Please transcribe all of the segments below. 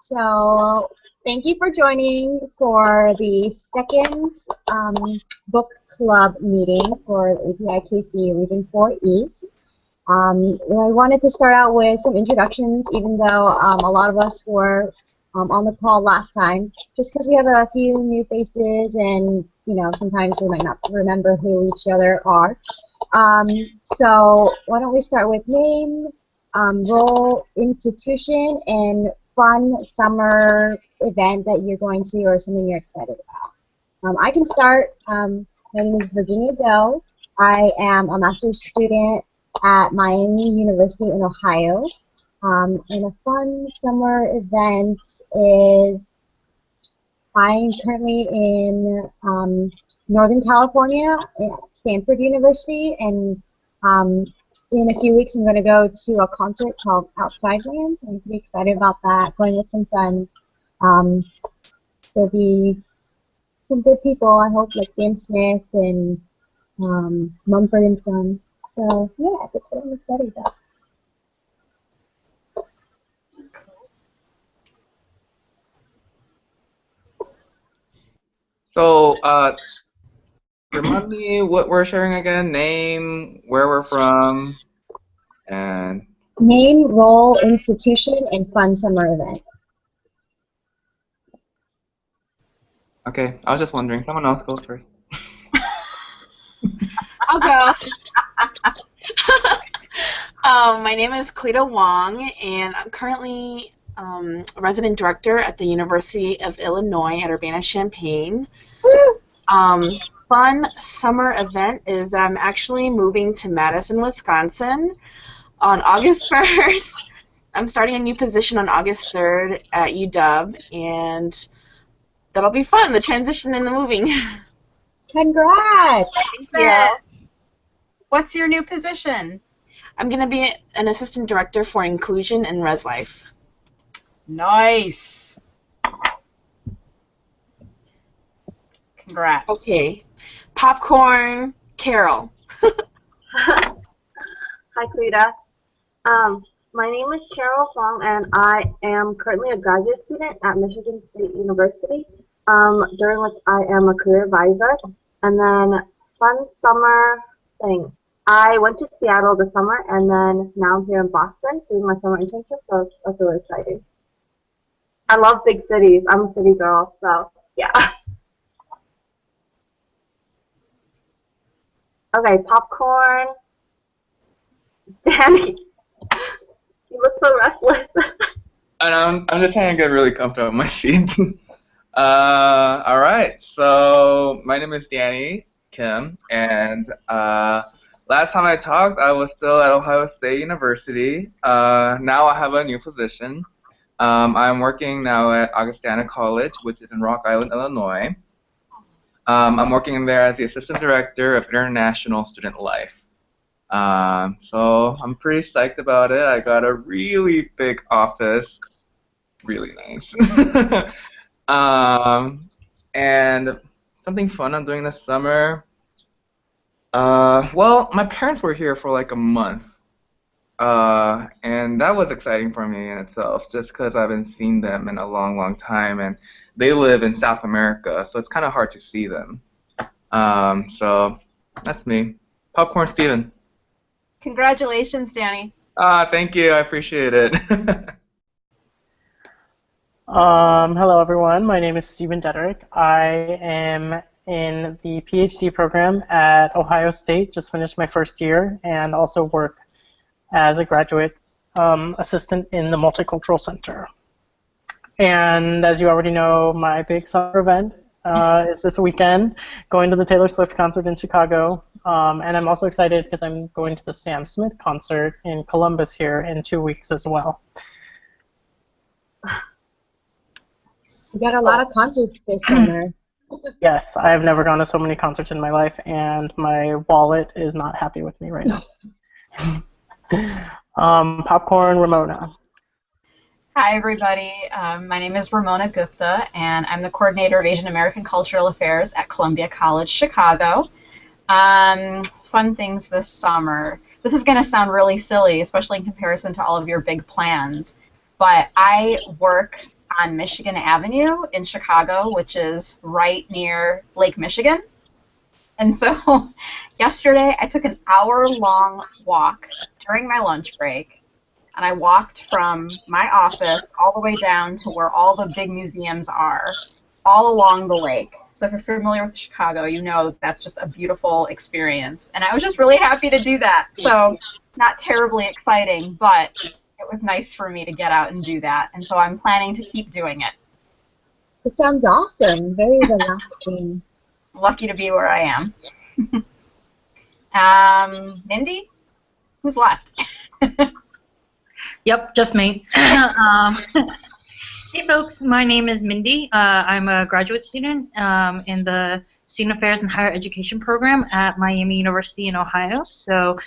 So thank you for joining for the second book club meeting for the APIKC Region 4 East. I wanted to start out with some introductions, even though a lot of us were on the call last time, just because we have a few new faces and, sometimes we might not remember who each other are. So why don't we start with name, role, institution, and fun summer event that you're going to or something you're excited about. I can start. My name is Virginia Doe. I am a master's student at Miami University in Ohio. And a fun summer event is I'm currently in Northern California at Stanford University, and in a few weeks I'm going to go to a concert called Outside Lands. I'm pretty excited about that, going with some friends. There'll be some good people, I hope, like Sam Smith and Mumford & Sons. So, yeah, that's what I'm excited about. So, remind me what we're sharing again, name, where we're from, and... Name, role, institution, and fun summer event. Okay, I was just wondering. Someone else go first. I'll go. My name is Cleta Wong, and I'm currently a resident director at the University of Illinois at Urbana-Champaign. Fun summer event is I'm actually moving to Madison, Wisconsin on August 1st. I'm starting a new position on August 3rd at UW, and that'll be fun, the transition and the moving. Congrats! Yeah. What's your new position? I'm going to be an assistant director for inclusion and Res Life. Nice. Congrats. Okay. Popcorn, Carol. Hi, Cleta. My name is Carol Fong, and I am currently a graduate student at Michigan State University, during which I am a career advisor. And then fun summer thing. I went to Seattle this summer, and then now I'm here in Boston doing my summer internship, so that's really exciting. I love big cities. I'm a city girl, so yeah. Okay, popcorn. Danny, you look so restless. And I'm just trying to get really comfortable in my seat. All right, so my name is Danny Kim, and last time I talked, I was still at Ohio State University. Now I have a new position. I'm working now at Augustana College, which is in Rock Island, Illinois. I'm working in there as the Assistant Director of International Student Life. So I'm pretty psyched about it. I got a really big office, really nice. And something fun I'm doing this summer. Well, my parents were here for like a month. And that was exciting for me in itself, just because I haven't seen them in a long, long time, and they live in South America, so it's kind of hard to see them. So that's me. Popcorn Steven. Congratulations, Danny. Thank you. I appreciate it. Hello, everyone. My name is Stephen Dederick. I am in the PhD program at Ohio State, just finished my first year, and also work as a graduate assistant in the Multicultural Center. And as you already know, my big summer event is this weekend, going to the Taylor Swift concert in Chicago. And I'm also excited because I'm going to the Sam Smith concert in Columbus here in 2 weeks as well. You got a lot of concerts this summer. Yes, I've never gone to so many concerts in my life, and my wallet is not happy with me right now. Popcorn Ramona. Hi, everybody. My name is Ramona Gupta, and I'm the coordinator of Asian American Cultural Affairs at Columbia College, Chicago. Fun things this summer. This is going to sound really silly, especially in comparison to all of your big plans, but I on Michigan Avenue in Chicago, which is right near Lake Michigan. And so yesterday I took an hour-long walk during my lunch break, and I walked from my office all the way down to where all the big museums are, all along the lake. So if you're familiar with Chicago, you know that's just a beautiful experience. And I was just really happy to do that. So not terribly exciting, but it was nice for me to get out and do that. And so I'm planning to keep doing it. It sounds awesome. Very relaxing. Lucky to be where I am. Mindy? Who's left? Yep, just me. Hey folks, my name is Mindy. I'm a graduate student in the Student Affairs and Higher Education program at Miami University in Ohio. So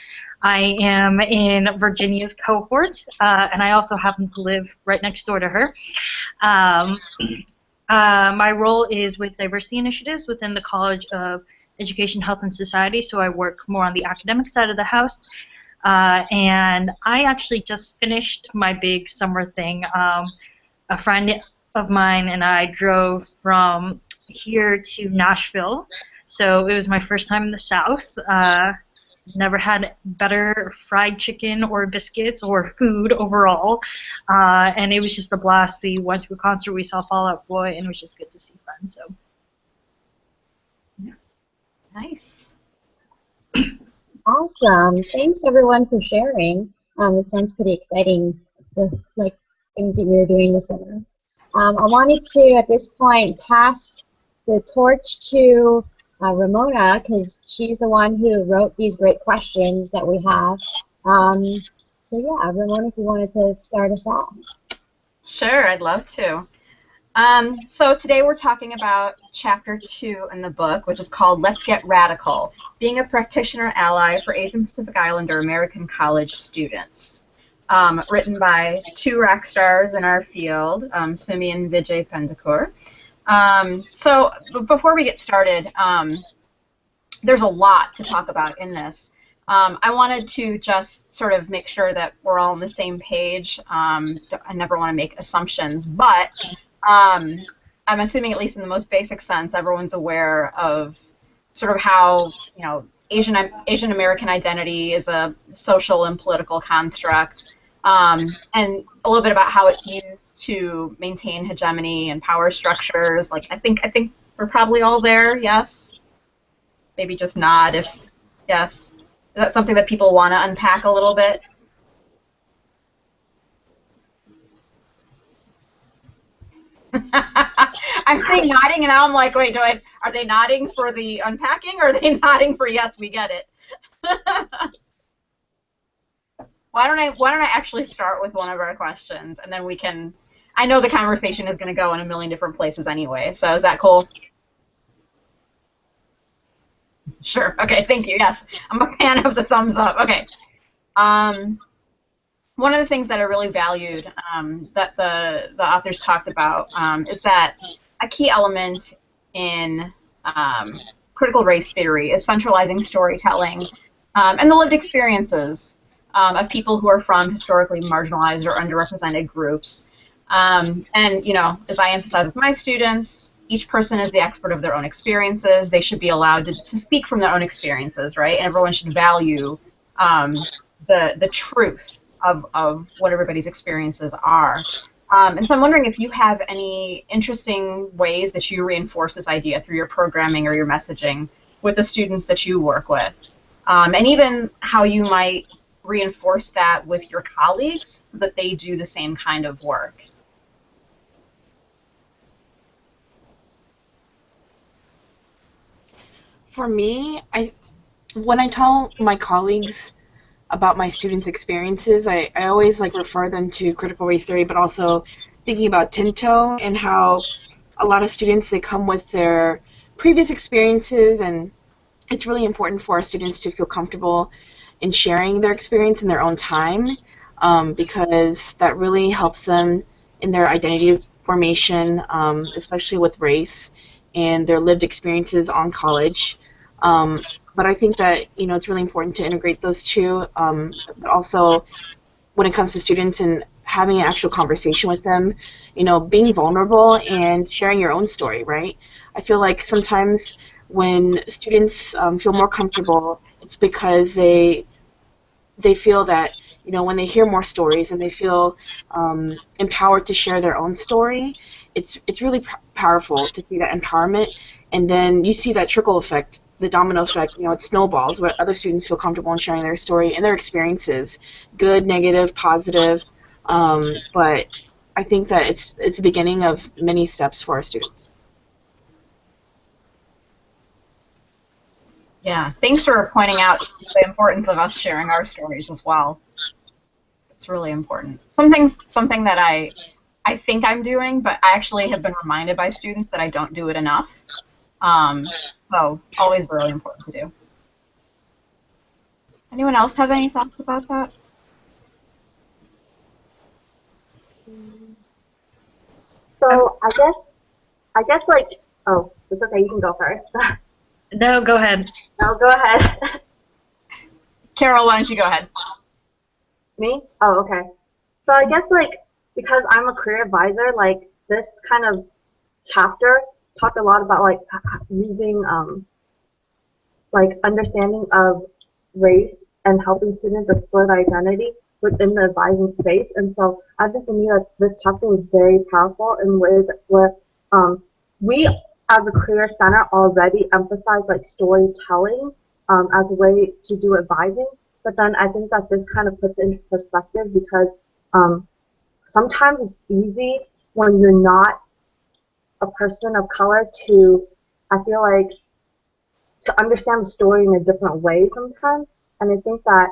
I am in Virginia's cohort, and I also happen to live right next door to her. My role is with diversity initiatives within the College of Education, Health, and Society, so I work more on the academic side of the house. And I actually just finished my big summer thing. A friend of mine and I drove from here to Nashville, so it was my first time in the South. Never had better fried chicken or biscuits or food overall, and it was just a blast. We went to a concert, we saw Fall Out Boy, and it was just good to see friends. So, yeah. Nice. Awesome. Thanks everyone for sharing. It sounds pretty exciting, the things that you're doing this summer. I wanted to, at this point, pass the torch to Ramona, because she's the one who wrote these great questions that we have. So yeah, Ramona, if you wanted to start us off. Sure, I'd love to. So today we're talking about Chapter 2 in the book, which is called Let's Get Radical, Being a Practitioner-Ally for Asian Pacific Islander American College Students. Written by two rock stars in our field, Sumun and Vijay Pendakur. So before we get started, there's a lot to talk about in this. I wanted to just sort of make sure that we're all on the same page. I never want to make assumptions, but I'm assuming, at least in the most basic sense, everyone's aware of sort of how, you know, Asian American identity is a social and political construct, and a little bit about how it's used to maintain hegemony and power structures. Like, I think we're probably all there. Yes, maybe just nod if yes. Is that something that people want to unpack a little bit? I'm saying nodding, and now I'm like, wait, are they nodding for the unpacking, or are they nodding for yes, we get it? Why don't I actually start with one of our questions, and then we can. I know the conversation is going to go in a million different places anyway, so is that cool? Sure. Okay. Thank you. Yes, I'm a fan of the thumbs up. Okay. One of the things that I really valued that the authors talked about is that a key element in critical race theory is centralizing storytelling and the lived experiences of people who are from historically marginalized or underrepresented groups. And, you know, as I emphasize with my students, each person is the expert of their own experiences. They should be allowed to speak from their own experiences, right? And everyone should value the truth of what everybody's experiences are. And so I'm wondering if you have any interesting ways that you reinforce this idea through your programming or your messaging with the students that you work with. And even how you might reinforce that with your colleagues so that they do the same kind of work. For me, when I tell my colleagues about my students' experiences, I always refer them to critical race theory, but also thinking about Tinto and how a lot of students, they come with their previous experiences, and it's really important for our students to feel comfortable in sharing their experience in their own time, because that really helps them in their identity formation, especially with race and their lived experiences on college. But I think that, it's really important to integrate those two, but also when it comes to students, and having an actual conversation with them, you know, being vulnerable and sharing your own story, right? I feel like sometimes when students feel more comfortable, it's because they feel that, you know, when they hear more stories and they feel empowered to share their own story, it's really powerful to see that empowerment, and then you see that trickle effect, the domino effect. You know, it snowballs where other students feel comfortable in sharing their story and their experiences, good, negative, positive. But I think that it's the beginning of many steps for our students. Yeah, thanks for pointing out the importance of us sharing our stories as well. It's really important. Something that I think I'm doing, but I actually have been reminded by students that I don't do it enough. So always really important to do. Anyone else have any thoughts about that? So I guess like, oh, it's okay, you can go first. No, go ahead. No, go ahead. Carol, why don't you go ahead? Me? Oh, okay. So I guess like, because I'm a career advisor, like this kind of chapter talked a lot about like using like understanding of race and helping students explore their identity within the advising space. And so I think for me, like, this chapter was very powerful in ways where we as a career center already emphasize like storytelling as a way to do advising. But then I think that this kind of puts it into perspective because sometimes it's easy when you're not a person of color to, I feel like, to understand the story in a different way sometimes. And I think that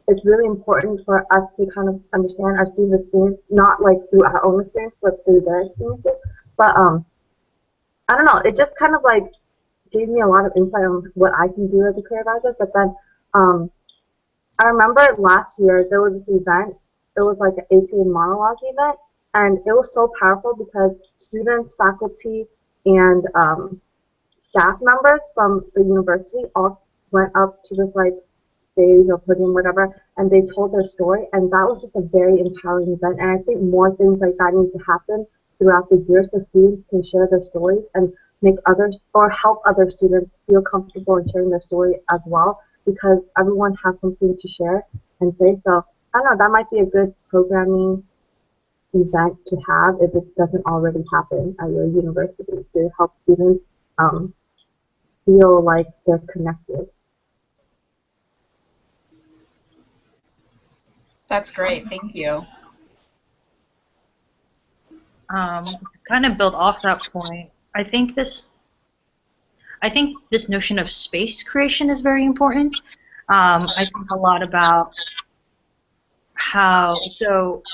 it's really important for us to kind of understand our students' experience, not like through our own experience, but through their experiences. But I don't know, it just kind of like gave me a lot of insight on what I can do as a career advisor. But then I remember last year there was this event. It was like an APIA monologue event, and it was so powerful because students, faculty, and staff members from the university all went up to this like stage or podium, whatever, and they told their story, and that was just a very empowering event. And I think more things like that need to happen throughout the year so students can share their stories and make others or help other students feel comfortable in sharing their story as well, because everyone has something to share and say. So I don't know, that might be a good programming event to have if it doesn't already happen at your university, to help students feel like they're connected. That's great. Thank you. Kind of build off that point. I think this notion of space creation is very important. I think a lot about how, so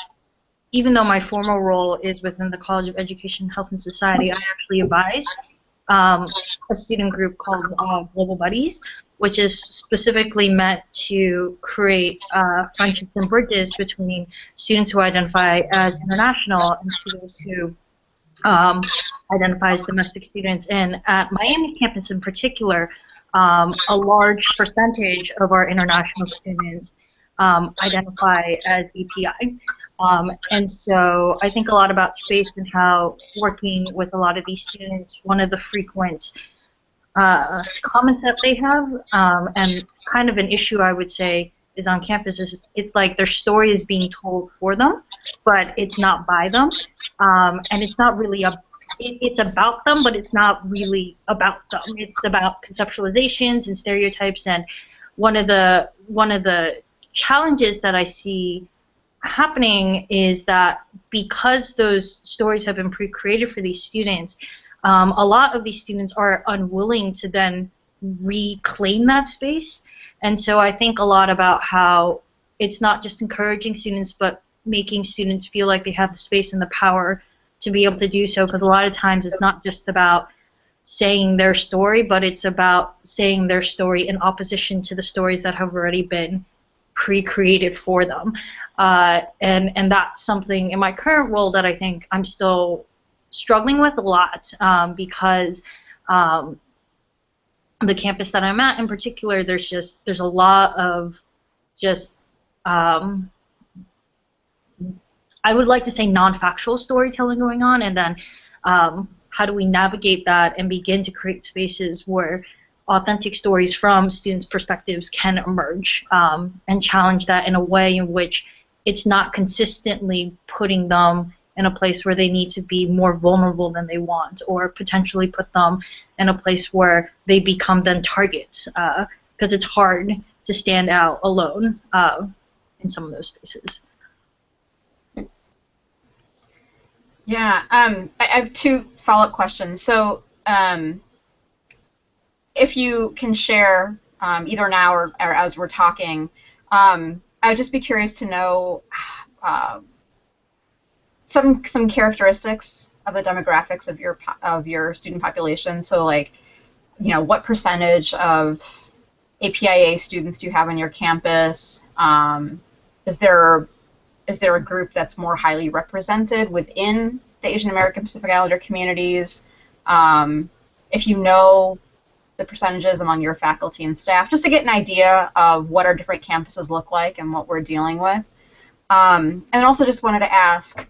even though my formal role is within the College of Education, Health, and Society, I actually advise a student group called Global Buddies, which is specifically meant to create friendships and bridges between students who identify as international and students who identify as domestic students. And at Miami campus in particular, a large percentage of our international students identify as API. And so I think a lot about space and how working with a lot of these students, one of the frequent comments that they have, and kind of an issue I would say is on campus, is it's like their story is being told for them, but it's not by them, and it's not really it's about them, but it's not really about them. It's about conceptualizations and stereotypes. And one of the challenges that I see happening is that because those stories have been pre-created for these students, a lot of these students are unwilling to then reclaim that space. And so I think a lot about how it's not just encouraging students, but making students feel like they have the space and the power to be able to do so, because a lot of times it's not just about saying their story, but it's about saying their story in opposition to the stories that have already been pre-created for them. And that's something in my current role that I think I'm still struggling with a lot, because the campus that I'm at in particular, there's a lot of just I would like to say non-factual storytelling going on, and then how do we navigate that and begin to create spaces where authentic stories from students' perspectives can emerge, and challenge that in a way in which it's not consistently putting them in a place where they need to be more vulnerable than they want, or potentially put them in a place where they become then targets, because it's hard to stand out alone in some of those spaces. Yeah, I have two follow-up questions. So, if you can share, either now or as we're talking, I would just be curious to know some characteristics of the demographics of your student population. So, like, what percentage of APIA students do you have on your campus? Is there a group that's more highly represented within the Asian American Pacific Islander communities? If you know the percentages among your faculty and staff, just to get an idea of what our different campuses look like and what we're dealing with. And also just wanted to ask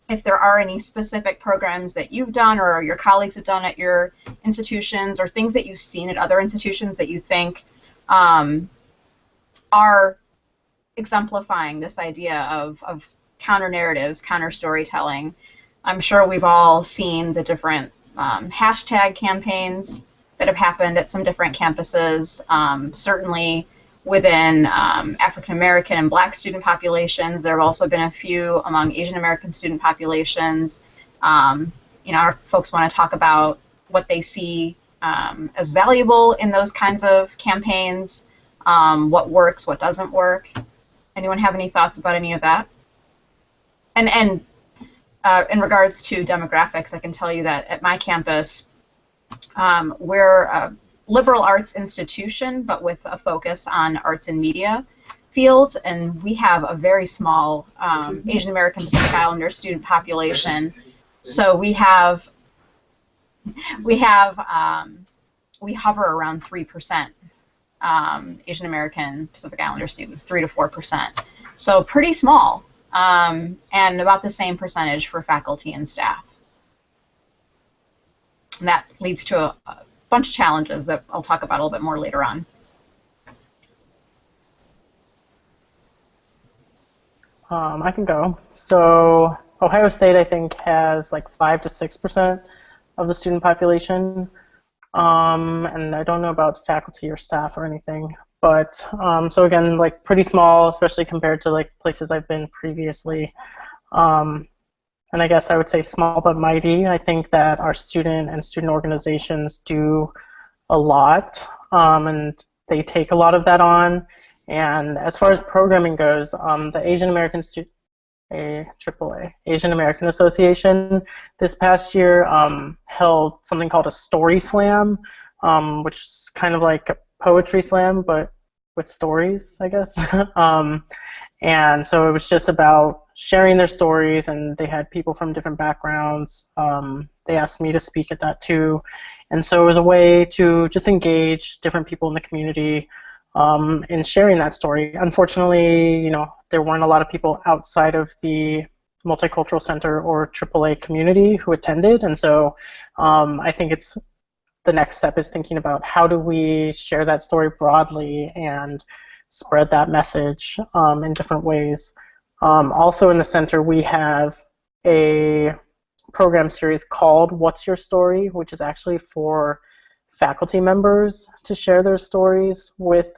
if there are any specific programs that you've done or your colleagues have done at your institutions, or things that you've seen at other institutions that you think are exemplifying this idea of counter-narratives, counter-storytelling. I'm sure we've all seen the different hashtag campaigns that have happened at some different campuses, certainly within African American and Black student populations. There have also been a few among Asian American student populations. Our folks want to talk about what they see as valuable in those kinds of campaigns, what works, what doesn't work. Anyone have any thoughts about any of that? And in regards to demographics, I can tell you that at my campus, we're a liberal arts institution, but with a focus on arts and media fields, and we have a very small Asian American Pacific Islander student population. So we hover around 3%. Asian American Pacific Islander students, 3 to 4%. So pretty small, and about the same percentage for faculty and staff. And that leads to a bunch of challenges that I'll talk about a little bit more later on. I can go. So Ohio State, I think, has like 5 to 6% of the student population. And I don't know about faculty or staff or anything, but so again, like pretty small, especially compared to like places I've been previously. And I guess I would say small but mighty. I think that our student and student organizations do a lot, and they take a lot of that on. And as far as programming goes, the Asian American AAA, Asian American Association, this past year held something called a story slam, which is kind of like a poetry slam, but with stories, I guess. And so it was just about sharing their stories, and they had people from different backgrounds. They asked me to speak at that too. And so it was a way to just engage different people in the community in sharing that story. Unfortunately, there weren't a lot of people outside of the Multicultural Center or AAA community who attended, and so I think it's the next step is thinking about how do we share that story broadly and spread that message in different ways. Also in the center, we have a program series called What's Your Story, which is actually for faculty members to share their stories with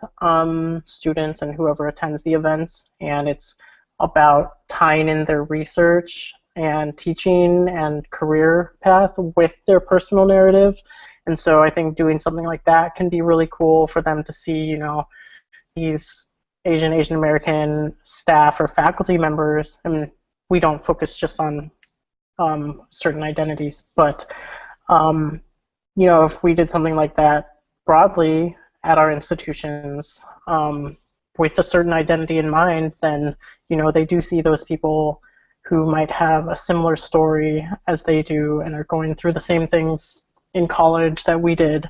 students and whoever attends the events, and it's about tying in their research and teaching and career path with their personal narrative. And so I think doing something like that can be really cool for them to see, these Asian American staff or faculty members. I mean, we don't focus just on certain identities, but if we did something like that broadly at our institutions with a certain identity in mind, then they do see those people who might have a similar story as they do and are going through the same things in college that we did.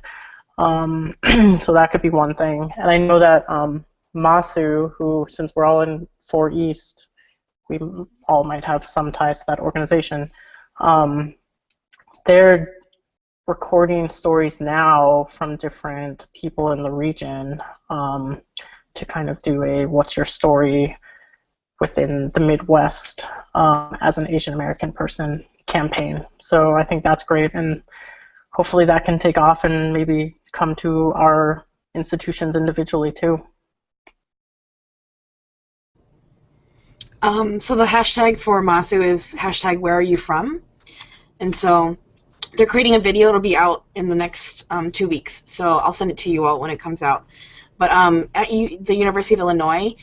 So that could be one thing. And I know that Masu, who, since we're all in 4 East, we all might have some ties to that organization. They're recording stories now from different people in the region to kind of do a what's your story within the Midwest as an Asian American person campaign. So I think that's great, and hopefully that can take off and maybe come to our institutions individually too. So the hashtag for MASU is hashtag where are you from? And so they're creating a video. It'll be out in the next 2 weeks. So I'll send it to you all when it comes out. But at the University of Illinois,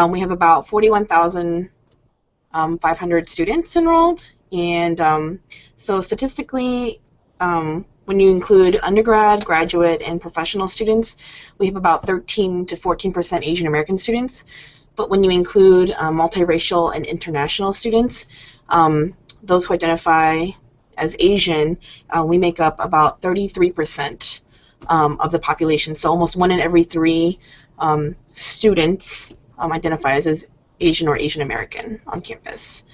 we have about 41,500 students enrolled. And so statistically, when you include undergrad, graduate, and professional students, we have about 13 to 14% Asian American students. But when you include multiracial and international students, those who identify as Asian, we make up about 33% of the population. So almost 1 in every 3 students identifies as Asian or Asian American on campus.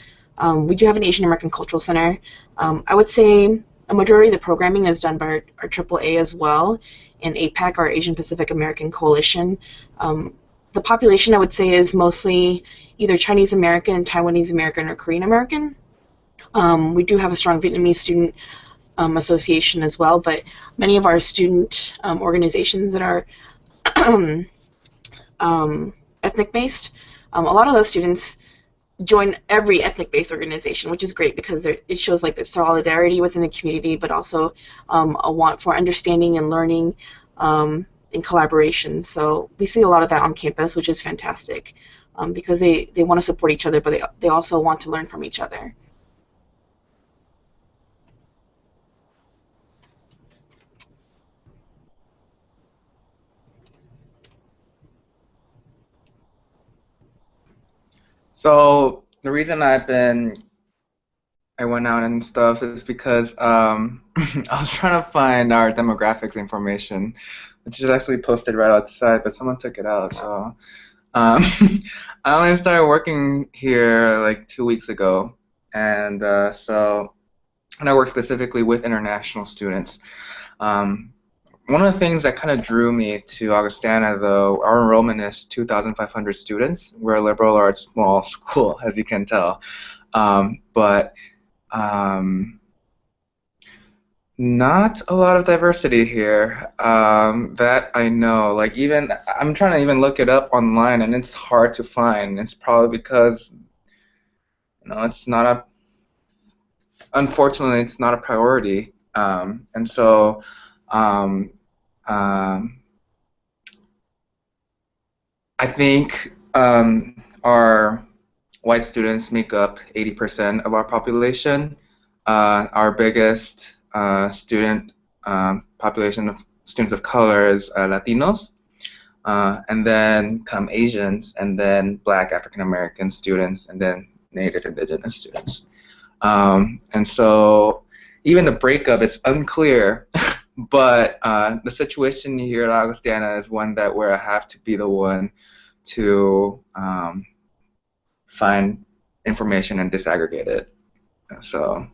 We do have an Asian American Cultural Center. I would say a majority of the programming is done by our AAA as well, and APAC, our Asian Pacific American Coalition. The population, I would say, is mostly either Chinese American, Taiwanese American, or Korean American. We do have a strong Vietnamese student association as well, but many of our student organizations that are ethnic-based, a lot of those students join every ethnic-based organization, which is great because it shows like the solidarity within the community, but also a want for understanding and learning in collaboration. So we see a lot of that on campus, which is fantastic because they want to support each other, but they also want to learn from each other. So the reason I went out and stuff is because I was trying to find our demographics information, which is actually posted right outside, but someone took it out. So I only started working here like 2 weeks ago, and I work specifically with international students. One of the things that kind of drew me to Augustana, though, our enrollment is 2,500 students. We're a liberal arts small school, as you can tell, but not a lot of diversity here that I know. Like, even I'm trying to even look it up online, and it's hard to find. It's probably because it's not unfortunately, it's not a priority, and so. I think our white students make up 80% of our population. Our biggest student population of students of color is Latinos, and then come Asians, and then Black African American students, and then Native Indigenous students. And so even the breakup, it's unclear. But the situation here at Augustana is one where I have to be the one to find information and disaggregate it. So,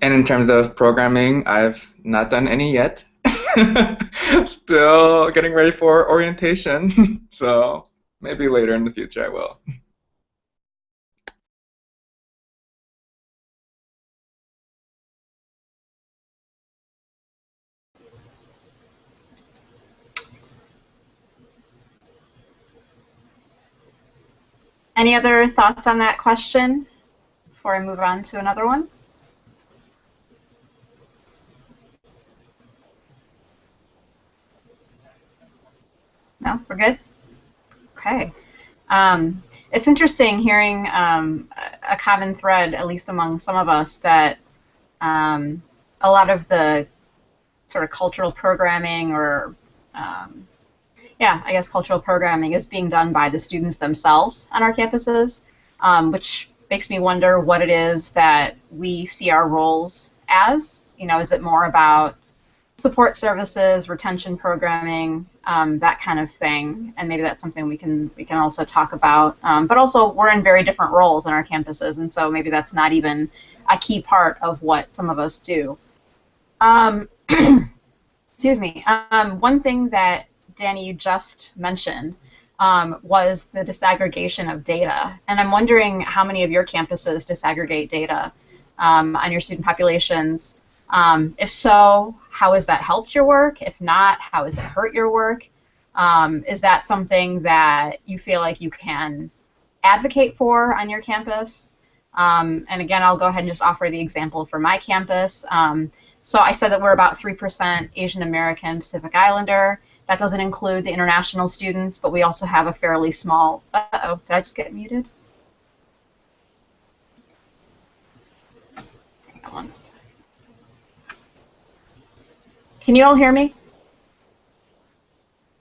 and in terms of programming, I've not done any yet. Still getting ready for orientation. So maybe later in the future I will. Any other thoughts on that question before I move on to another one? No, we're good? Okay. It's interesting hearing a common thread, at least among some of us, that a lot of the sort of cultural programming or yeah, I guess cultural programming is being done by the students themselves on our campuses, which makes me wonder what it is that we see our roles as. Is it more about support services, retention programming, that kind of thing, and maybe that's something we can also talk about. But also, we're in very different roles in our campuses, and so maybe that's not even a key part of what some of us do. Excuse me. One thing that Danny, you just mentioned was the disaggregation of data, and I'm wondering how many of your campuses disaggregate data on your student populations. If so, how has that helped your work? If not, how has it hurt your work? Is that something that you feel like you can advocate for on your campus? And again, I'll go ahead and just offer the example for my campus. So I said that we're about 3% Asian American Pacific Islander. That doesn't include the international students, but we also have a fairly small... Uh-oh, did I just get muted? Hang on one second. Can you all hear me?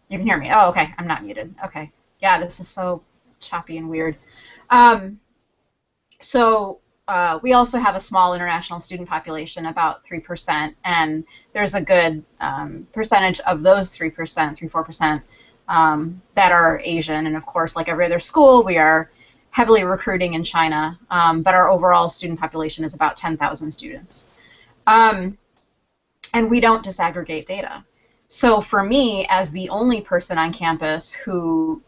You can hear me. Oh, okay. I'm not muted. Okay. Yeah, this is so choppy and weird. We also have a small international student population, about 3%, and there's a good percentage of those 3%, 3-4%, that are Asian. And of course, like every other school, we are heavily recruiting in China, but our overall student population is about 10,000 students. And we don't disaggregate data. So for me, as the only person on campus who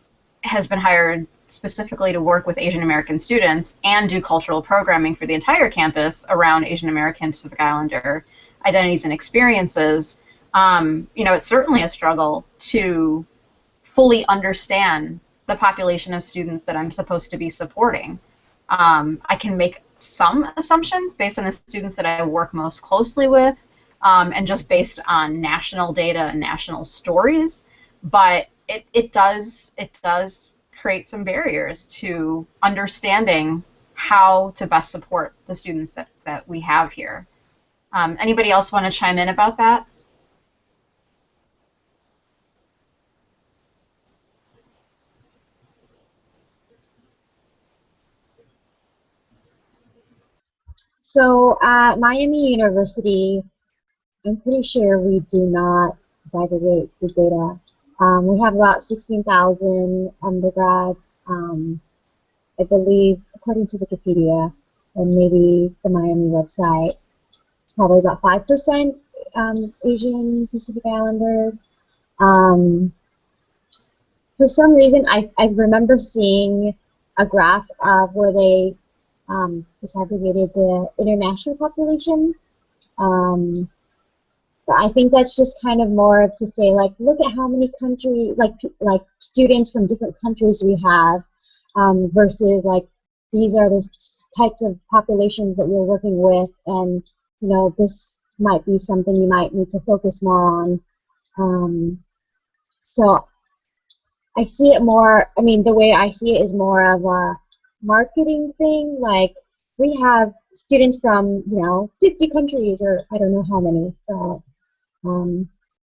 has been hired specifically to work with Asian American students and do cultural programming for the entire campus around Asian American Pacific Islander identities and experiences, it's certainly a struggle to fully understand the population of students that I'm supposed to be supporting. I can make some assumptions based on the students that I work most closely with, and just based on national data and national stories, but it does create some barriers to understanding how to best support the students that we have here. Anybody else want to chime in about that? So at Miami University, I'm pretty sure we do not disaggregate the data. We have about 16,000 undergrads, I believe, according to Wikipedia and maybe the Miami website. It's probably about 5% Asian Pacific Islanders. For some reason, I remember seeing a graph of where they disaggregated the international population. But I think that's just kind of more of to say, like, look at how many countries, like students from different countries we have, versus like these are the types of populations that you're working with, and this might be something you might need to focus more on. So I see it more. I mean, the way I see it is more of a marketing thing. Like we have students from 50 countries, or I don't know how many.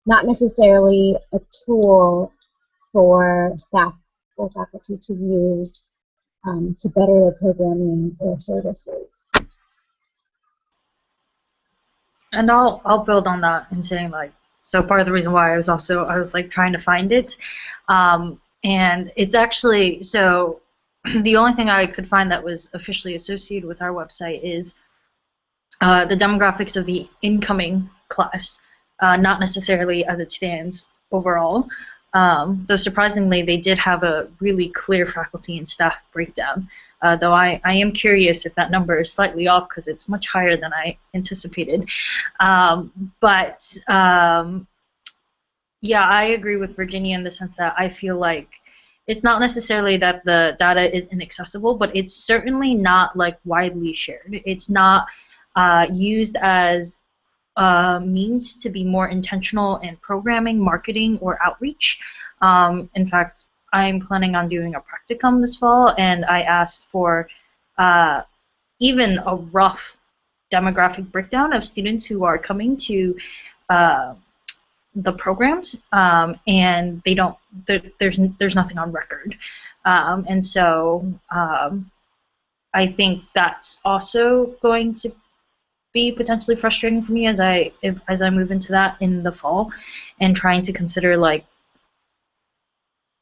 Not necessarily a tool for staff or faculty to use to better their programming or services. And I'll build on that and saying, like, so part of the reason why I was like trying to find it, and it's actually, so the only thing I could find that was officially associated with our website is the demographics of the incoming class. Not necessarily as it stands overall, though surprisingly they did have a really clear faculty and staff breakdown, though I am curious if that number is slightly off because it's much higher than I anticipated. Yeah, I agree with Virginia in the sense that I feel like it's not necessarily that the data is inaccessible, but it's certainly not like widely shared. It's not used as means to be more intentional in programming, marketing, or outreach. In fact, I'm planning on doing a practicum this fall, and I asked for even a rough demographic breakdown of students who are coming to the programs, and they don't. There's nothing on record, and so I think that's also going to be potentially frustrating for me as I move into that in the fall, and trying to consider, like,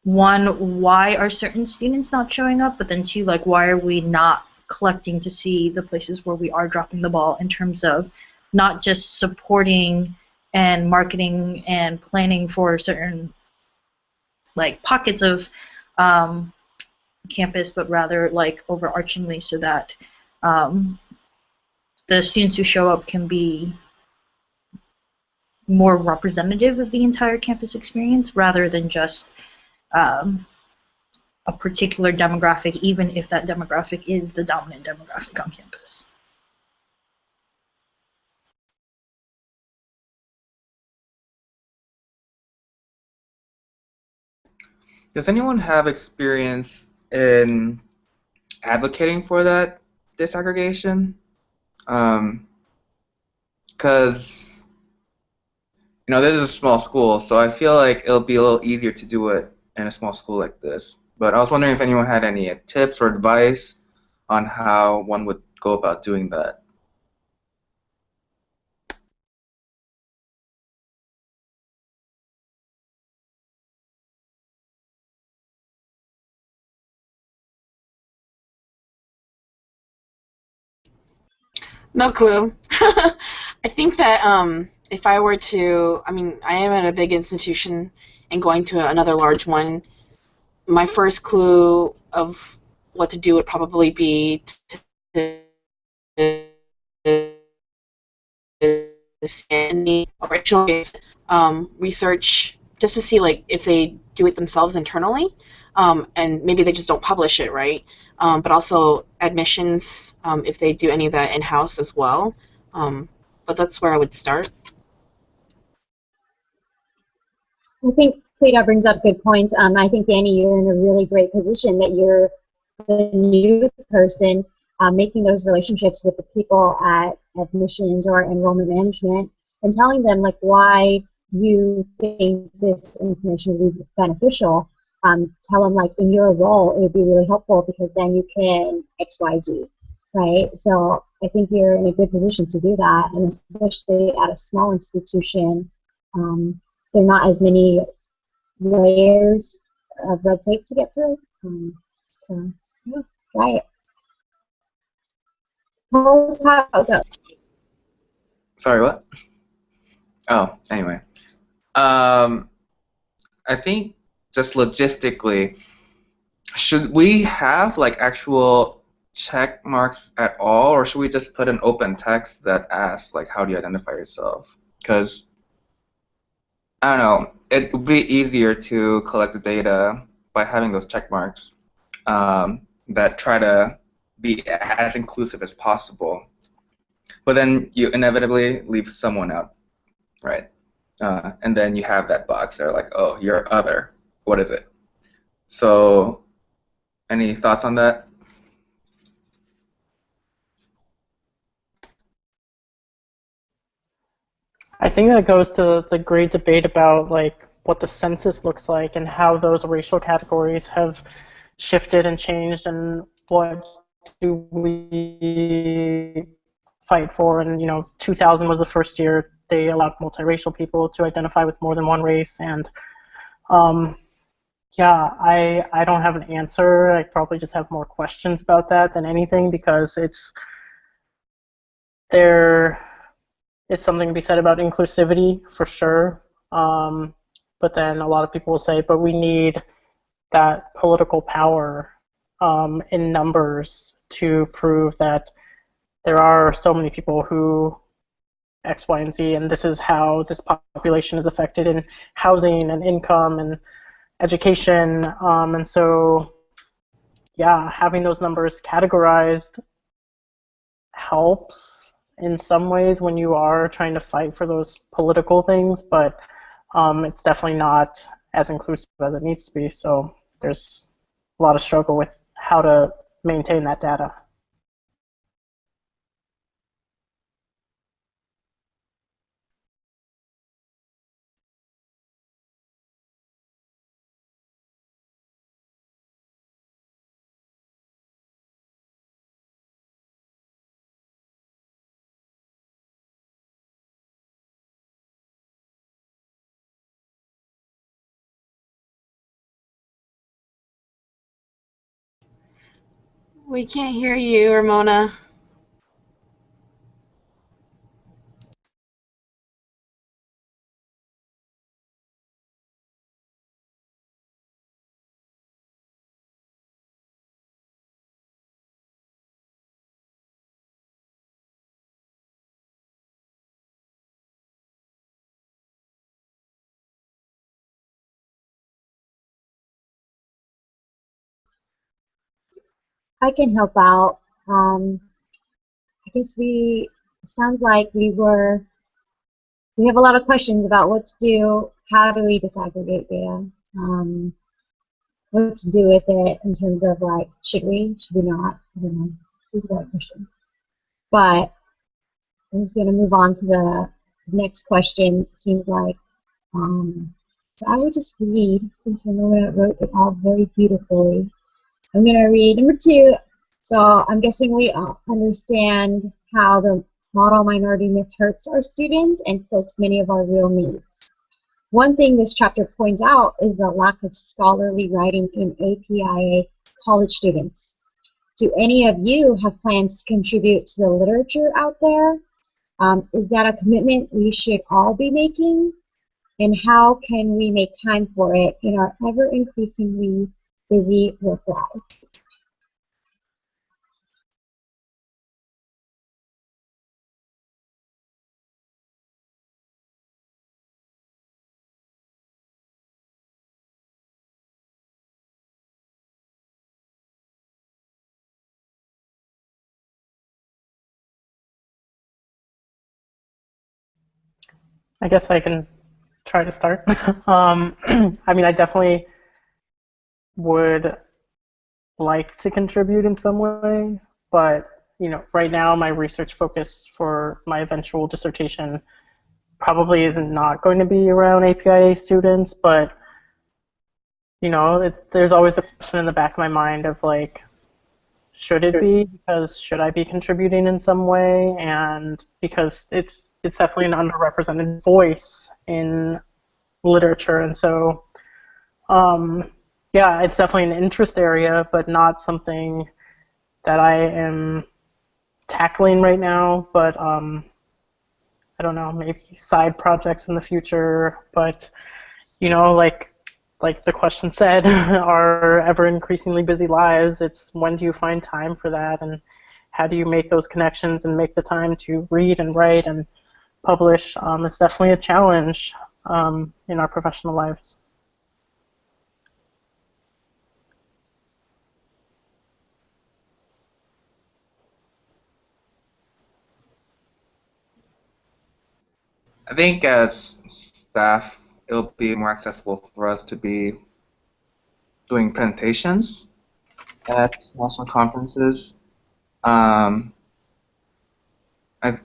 one, why are certain students not showing up, but then two, like, why are we not collecting to see the places where we are dropping the ball in terms of not just supporting and marketing and planning for certain, like, pockets of campus, but rather, like, overarchingly, so that the students who show up can be more representative of the entire campus experience rather than just a particular demographic, even if that demographic is the dominant demographic on campus. Does anyone have experience in advocating for that disaggregation? Because this is a small school, so I feel like it'll be a little easier to do it in a small school like this. But I was wondering if anyone had any tips or advice on how one would go about doing that. No clue. I think that if I were to, I mean, I am at a big institution and going to another large one, my first clue of what to do would probably be to scan the original research just to see, like, if they do it themselves internally, and maybe they just don't publish it, right? But also admissions, if they do any of that in-house as well. But that's where I would start. I think Cleta brings up good points. I think, Danny, you're in a really great position that you're the new person making those relationships with the people at admissions or enrollment management and telling them, like, why you think this information would be beneficial. Tell them, like, in your role, it would be really helpful because then you can XYZ, right? So I think you're in a good position to do that, and especially at a small institution, there are not as many layers of red tape to get through. So, yeah, try it. Tell us how it goes. Sorry, what? Oh, anyway. I think just logistically, should we have, like, actual check marks at all, or should we just put an open text that asks, like, how do you identify yourself? Because, I don't know, it would be easier to collect the data by having those check marks that try to be as inclusive as possible. But then you inevitably leave someone out, right? And then you have that box there, like, oh, you're other. What is it? So, any thoughts on that? I think that goes to the great debate about, like, what the census looks like and how those racial categories have shifted and changed, and what do we fight for. And 2000 was the first year they allowed multiracial people to identify with more than one race. And yeah, I don't have an answer. I probably just have more questions about that than anything, because there is something to be said about inclusivity for sure. But then a lot of people will say, but we need that political power in numbers to prove that there are so many people who X, Y, and Z, and this is how this population is affected in housing and income and education. And so, yeah, having those numbers categorized helps in some ways when you are trying to fight for those political things, but it's definitely not as inclusive as it needs to be. So there's a lot of struggle with how to maintain that data. We can't hear you, Ramona. I can help out. I guess sounds like we have a lot of questions about what to do, how do we disaggregate data, what to do with it in terms of like, should we not? I don't know. These are a lot of questions. But I'm just going to move on to the next question. Seems like so I would just read, since Ramona wrote it all very beautifully. I'm going to read number 2. So I'm guessing we understand how the model minority myth hurts our students and cloaks many of our real needs. One thing this chapter points out is the lack of scholarly writing in APIA college students. Do any of you have plans to contribute to the literature out there? Is that a commitment we should all be making? And how can we make time for it in our ever-increasingly busy work lives? I guess I can try to start. I mean, I definitely would like to contribute in some way, but right now my research focus for my eventual dissertation probably isn't not going to be around APIA students, but there's always the question in the back of my mind of like, should it be? Because should I be contributing in some way? And because it's definitely an underrepresented voice in literature, and so yeah, it's definitely an interest area, but not something that I am tackling right now. But I don't know, maybe side projects in the future. But like the question said, our ever increasingly busy lives, it's when do you find time for that, and how do you make those connections and make the time to read and write and publish? It's definitely a challenge in our professional lives. I think as staff, it'll be more accessible for us to be doing presentations at national conferences. I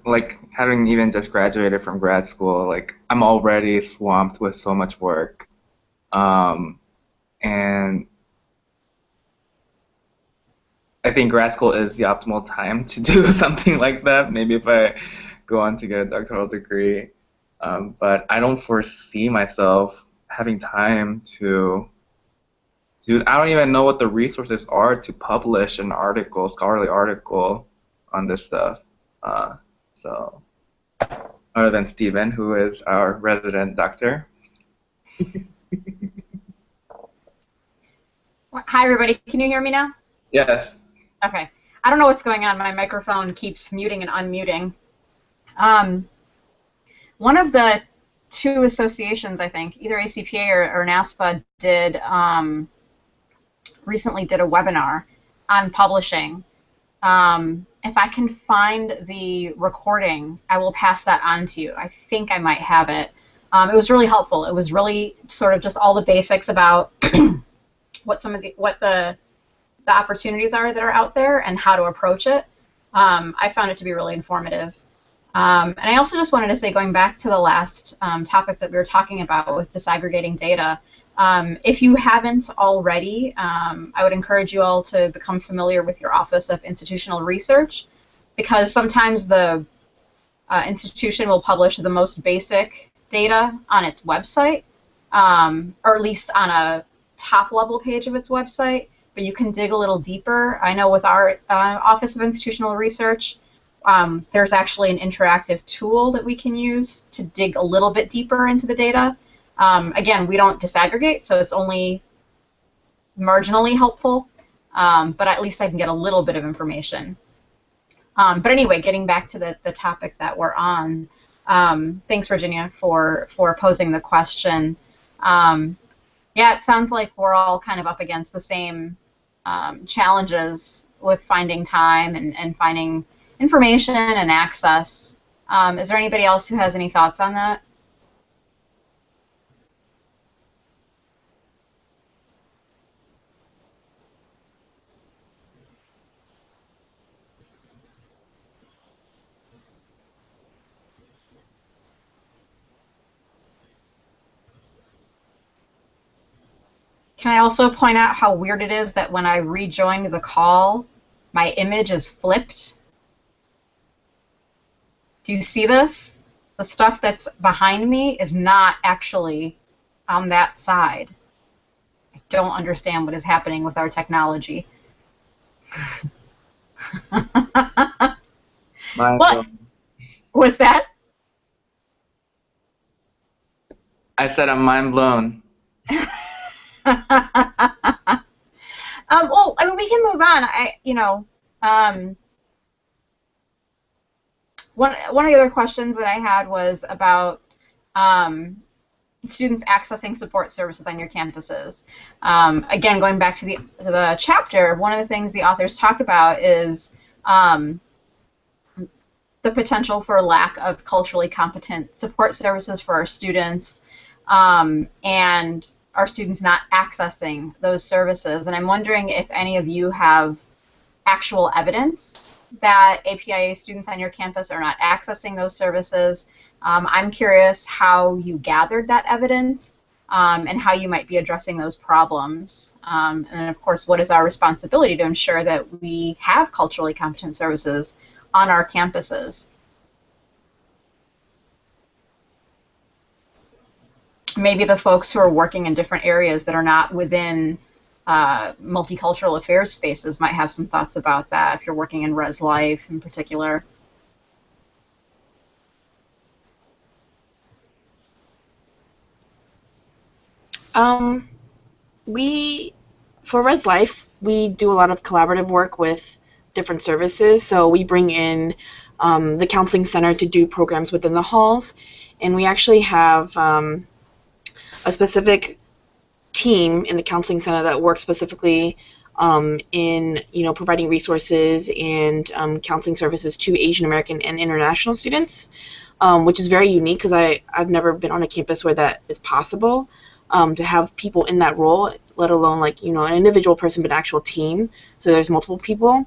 like having even just graduated from grad school, like I'm already swamped with so much work. And I think grad school is the optimal time to do something like that. Maybe if I go on to get a doctoral degree. But I don't foresee myself having time to do. I don't even know what the resources are to publish an article, scholarly article, on this stuff. So, other than Stephen, who is our resident doctor. Hi, everybody. Can you hear me now? Yes. Okay. I don't know what's going on. My microphone keeps muting and unmuting. One of the 2 associations, I think, either ACPA or NASPA, recently did a webinar on publishing. If I can find the recording, I will pass that on to you. I think I might have it. It was really helpful. It was really sort of just all the basics about what the opportunities are that are out there and how to approach it. I found it to be really informative. And I also just wanted to say, going back to the last topic that we were talking about with disaggregating data, if you haven't already, I would encourage you all to become familiar with your Office of Institutional Research, because sometimes the institution will publish the most basic data on its website, or at least on a top-level page of its website, but you can dig a little deeper. I know with our Office of Institutional Research, there's actually an interactive tool that we can use to dig a little bit deeper into the data. Again, we don't disaggregate, so it's only marginally helpful, but at least I can get a little bit of information. But anyway, getting back to the topic that we're on, thanks, Virginia, for posing the question. Yeah, it sounds like we're all kind of up against the same challenges with finding time and finding information and access. Is there anybody else who has any thoughts on that? Can I also point out how weird it is that when I rejoined the call, my image is flipped? Do you see this? The stuff that's behind me is not actually on that side. I don't understand what is happening with our technology. What was that? I said I'm mind blown. Well, I mean, we can move on. One of the other questions that I had was about students accessing support services on your campuses. Again, going back to the chapter, one of the things the authors talked about is the potential for lack of culturally competent support services for our students, and our students not accessing those services. And I'm wondering if any of you have actual evidence that APIA students on your campus are not accessing those services. I'm curious how you gathered that evidence, and how you might be addressing those problems. And then, of course, what is our responsibility to ensure that we have culturally competent services on our campuses? Maybe the folks who are working in different areas that are not within multicultural affairs spaces might have some thoughts about that, if you're working in res life in particular. For res life, we do a lot of collaborative work with different services. So we bring in the counseling center to do programs within the halls, and we actually have a specific team in the counseling center that works specifically in providing resources and counseling services to Asian American and international students, which is very unique because I've never been on a campus where that is possible, to have people in that role, let alone an individual person, but an actual team. So there's multiple people,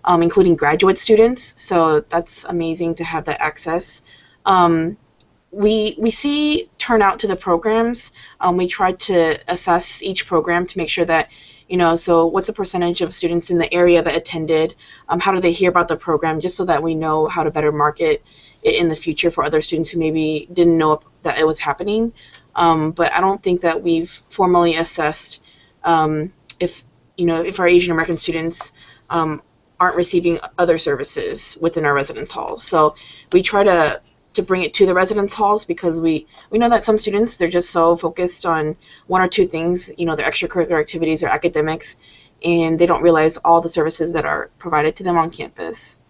including graduate students. So that's amazing to have that access. We see turnout to the programs. We try to assess each program to make sure that, so what's the percentage of students in the area that attended? How do they hear about the program, just so that we know how to better market it in the future for other students who maybe didn't know that it was happening. But I don't think that we've formally assessed if our Asian American students aren't receiving other services within our residence halls. So we try to bring it to the residence halls, because we know that some students, they're just so focused on one or two things, their extracurricular activities or academics, and they don't realize all the services that are provided to them on campus.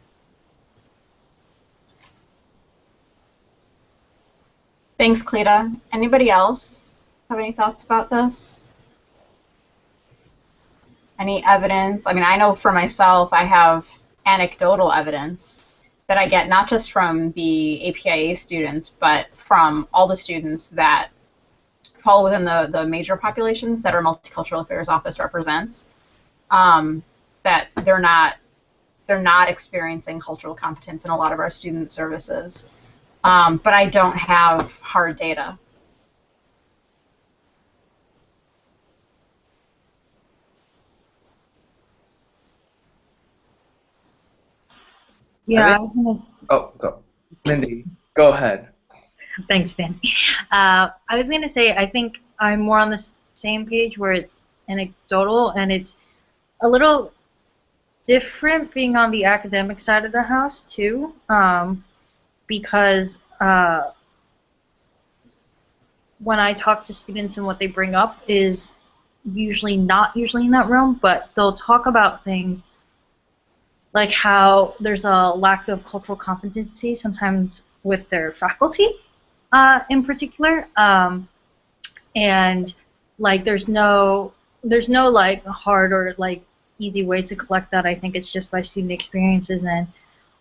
Thanks, Cleta. Anybody else have any thoughts about this? Any evidence? I mean, I know for myself, I have anecdotal evidence that I get not just from the APIA students, but from all the students that fall within the major populations that our Multicultural Affairs Office represents, that they're not experiencing cultural competence in a lot of our student services. But I don't have hard data. Yeah. Mindy, go ahead. Thanks, Dan. I was going to say, I think I'm more on the same page where it's anecdotal, and it's a little different being on the academic side of the house too, because when I talk to students and what they bring up is not usually in that realm, but they'll talk about things like how there's a lack of cultural competency sometimes with their faculty in particular, and like there's no like hard or like easy way to collect that. I think it's just by student experiences, and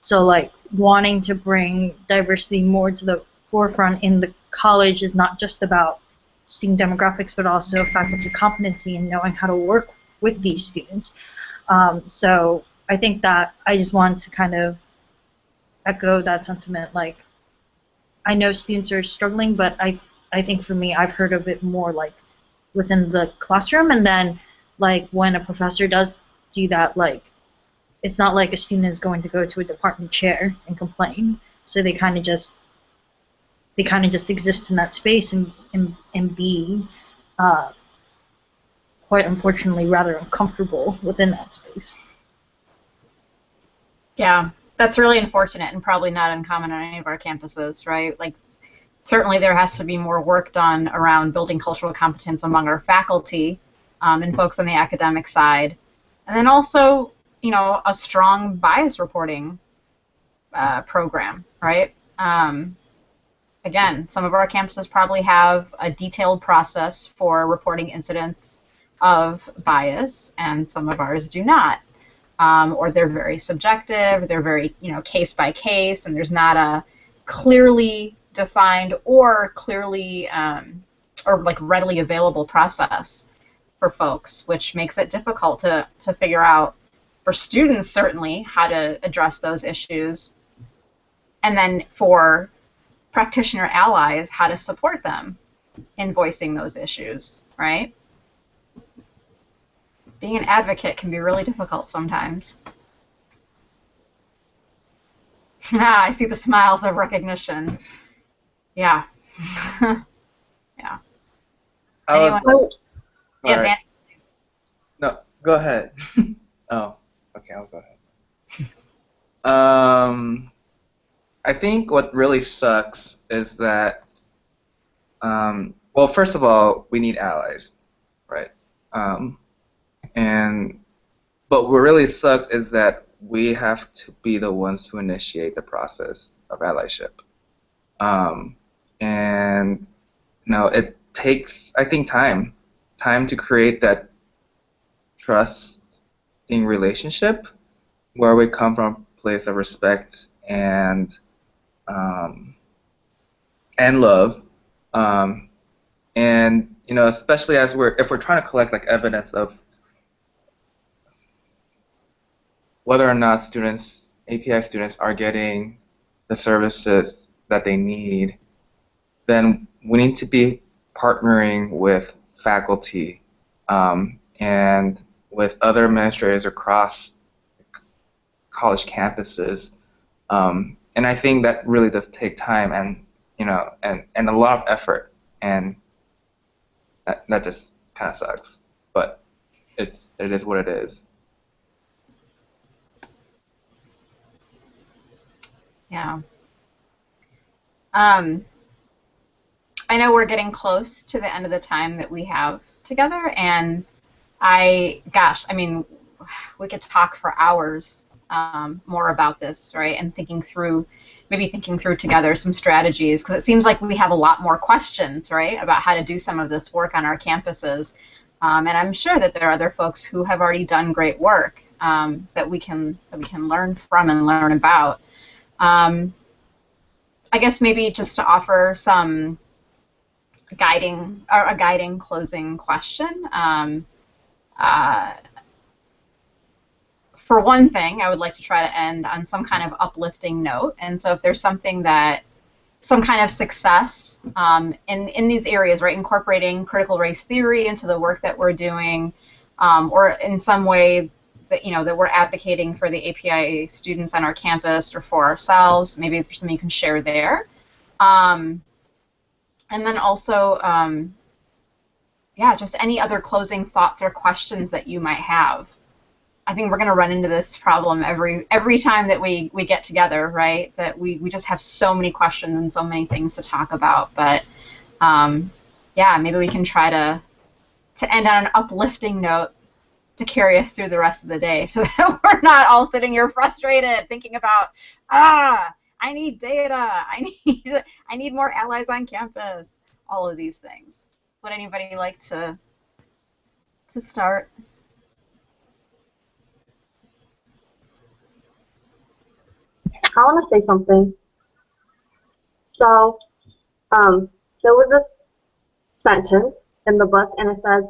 so like wanting to bring diversity more to the forefront in the college is not just about student demographics but also faculty competency and knowing how to work with these students. So I think that I just wanted to kind of echo that sentiment. Like, I know students are struggling, but I think for me, I've heard of it more like within the classroom, and then like when a professor does do that, like it's not like a student is going to go to a department chair and complain. So they kind of just exist in that space and be quite unfortunately rather uncomfortable within that space. Yeah, that's really unfortunate and probably not uncommon on any of our campuses, right? Like, certainly there has to be more work done around building cultural competence among our faculty and folks on the academic side. And then also, you know, a strong bias reporting program, right? Again, some of our campuses probably have a detailed process for reporting incidents of bias, and some of ours do not. Or they're very subjective, they're very, you know, case by case, and there's not a clearly defined or clearly or like readily available process for folks, which makes it difficult to figure out, for students certainly, how to address those issues, and then for practitioner allies, how to support them in voicing those issues, right? Being an advocate can be really difficult sometimes. I see the smiles of recognition. Yeah. Yeah. Anyone? Yeah, Dan. No, go ahead. Oh, okay, I'll go ahead. I think what really sucks is that, well, first of all, we need allies, right? But what really sucks is that we have to be the ones who initiate the process of allyship. And you know, it takes, I think, time to create that trusting relationship where we come from a place of respect and love, and you know, especially as if we're trying to collect like evidence of whether or not students, API students, are getting the services that they need, then we need to be partnering with faculty and with other administrators across college campuses. And I think that really does take time and, you know, and a lot of effort, and that just kind of sucks. But it is what it is. Yeah. I know we're getting close to the end of the time that we have together, and I mean, we could talk for hours more about this, right? And maybe thinking through together some strategies, because it seems like we have a lot more questions, right, about how to do some of this work on our campuses. And I'm sure that there are other folks who have already done great work that we can learn from and learn about. I guess maybe just to offer some a guiding closing question. For one thing, I would like to try to end on some kind of uplifting note. And so if there's some kind of success in these areas, right, incorporating critical race theory into the work that we're doing, or in some way that, you know, that we're advocating for the APIA students on our campus or for ourselves, maybe if there's something you can share there. And then also, yeah, just any other closing thoughts or questions that you might have I think we're going to run into this problem every time that we get together, right? That we just have so many questions and so many things to talk about. But yeah, maybe we can try to end on an uplifting note to carry us through the rest of the day, so that we're not all sitting here frustrated thinking about, I need data, I need more allies on campus, all of these things. Would anybody like to start? I want to say something. So, there was this sentence in the book, and it says,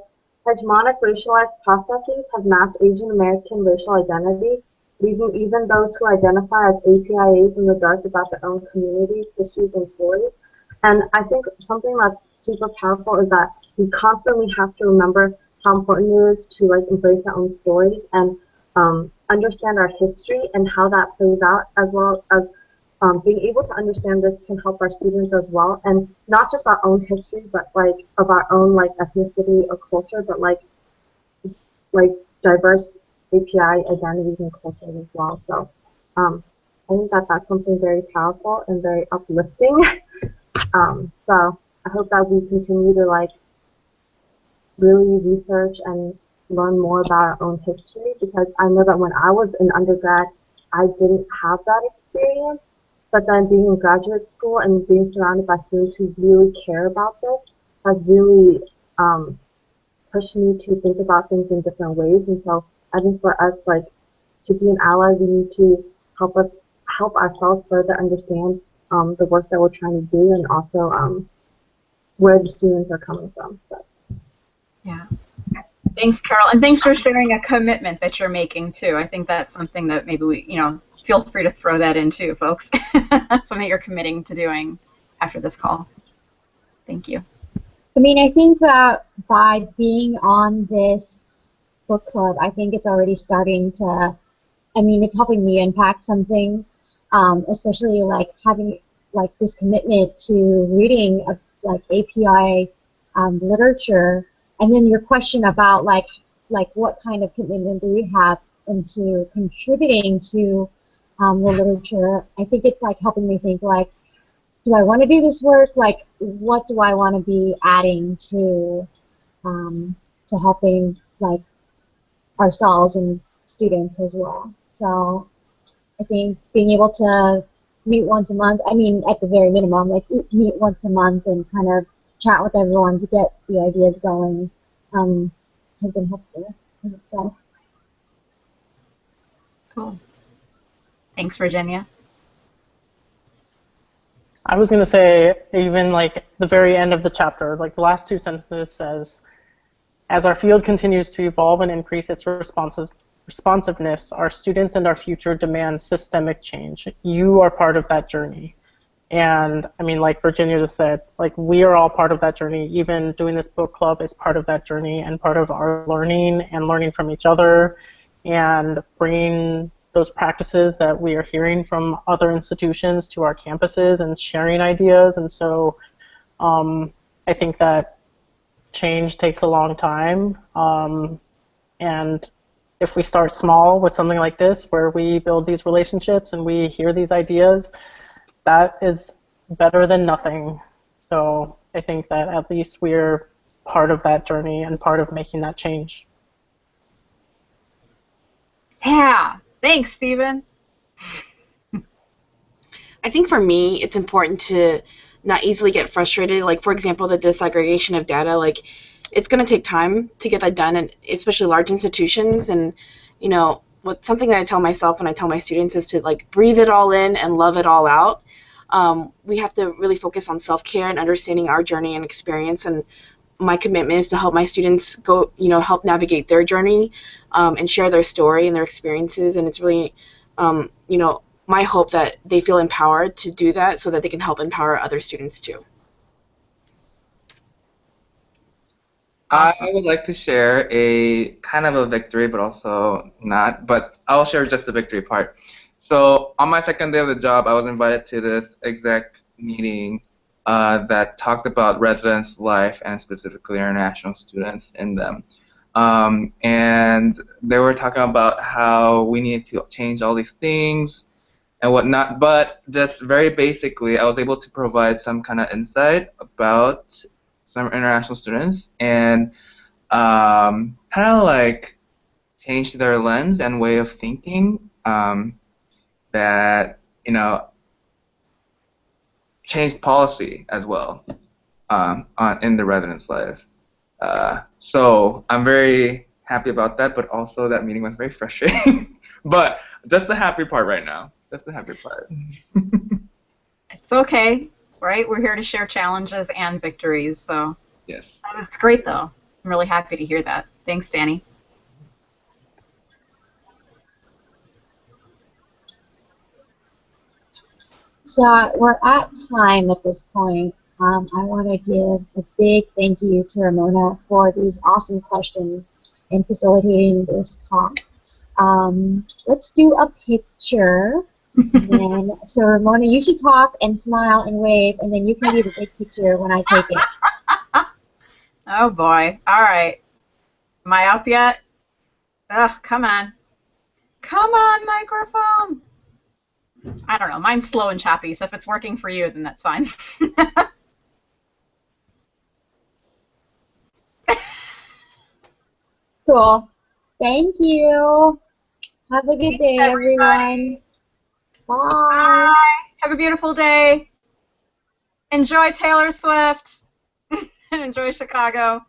hegemonic racialized processes have masked Asian American racial identity, leaving even those who identify as APIAs in the dark about their own communities, histories, and stories. And I think something that's super powerful is that we constantly have to remember how important it is to like embrace our own stories and understand our history and how that plays out, as well as being able to understand this can help our students as well, and not just our own history, but like of our own like ethnicity or culture, but like diverse API identities and cultures as well. So I think that that's something very powerful and very uplifting. So I hope that we continue to like really research and learn more about our own history, because I know that when I was in undergrad, I didn't have that experience. But then being in graduate school and being surrounded by students who really care about this has really pushed me to think about things in different ways. And so I think for us, like, to be an ally, we need to help ourselves further understand the work that we're trying to do, and also where the students are coming from. So. Yeah. Thanks, Carol, and thanks for sharing a commitment that you're making too. I think that's something that maybe we, feel free to throw that in too, folks. Something you're committing to doing after this call. Thank you. I mean, I think that by being on this book club, I think it's already starting to, it's helping me impact some things, especially like having like this commitment to reading like API literature, and then your question about like what kind of commitment do we have into contributing to the literature. I think it's like helping me think like, do I want to do this work? Like, what do I want to be adding to helping like ourselves and students as well? So I think being able to meet once a month, at the very minimum, like meet once a month and kind of chat with everyone to get the ideas going has been helpful. So. Cool. Thanks, Virginia. I was going to say, even like the very end of the chapter, like the last two sentences says, as our field continues to evolve and increase its responsiveness, our students and our future demand systemic change. You are part of that journey. And like Virginia just said, like we are all part of that journey. Even doing this book club is part of that journey and part of our learning and learning from each other and bringing those practices that we are hearing from other institutions to our campuses and sharing ideas. And so I think that change takes a long time. And if we start small with something like this, where we build these relationships and we hear these ideas, that is better than nothing. So I think that at least we're part of that journey and part of making that change. Yeah. Thanks, Stephen. I think for me, it's important to not easily get frustrated. Like, for example, the disaggregation of data, like, it's going to take time to get that done, and especially large institutions. And, something that I tell myself and I tell my students is to, like, breathe it all in and love it all out. We have to really focus on self-care and understanding our journey and experience, and my commitment is to help my students go, help navigate their journey and share their story and their experiences. And it's really, my hope that they feel empowered to do that so that they can help empower other students too. Awesome. I would like to share a kind of a victory, but also not, but I'll share just the victory part. So on my second day of the job, I was invited to this exec meeting that talked about residence life and specifically international students in them. and they were talking about how we need to change all these things and whatnot. But just very basically, I was able to provide some kind of insight about some international students and kind of like change their lens and way of thinking that, you know, changed policy as well in the residence life. So I'm very happy about that, but also that meeting was very frustrating. But just the happy part right now. That's the happy part. It's okay, right? We're here to share challenges and victories, so Yes. it's great though. I'm really happy to hear that. Thanks, Danny. So we're at time at this point. I want to give a big thank you to Ramona for these awesome questions and facilitating this talk. Let's do a picture. And then, so Ramona, you should talk and smile and wave, and then you can be the big picture when I take it. Oh boy. All right. Am I up yet? Ugh, come on. Come on, microphone. I don't know. Mine's slow and choppy, so if it's working for you, then that's fine. Cool. Thank you. Have a good day, everyone. Bye. Bye. Have a beautiful day. Enjoy Taylor Swift. And enjoy Chicago.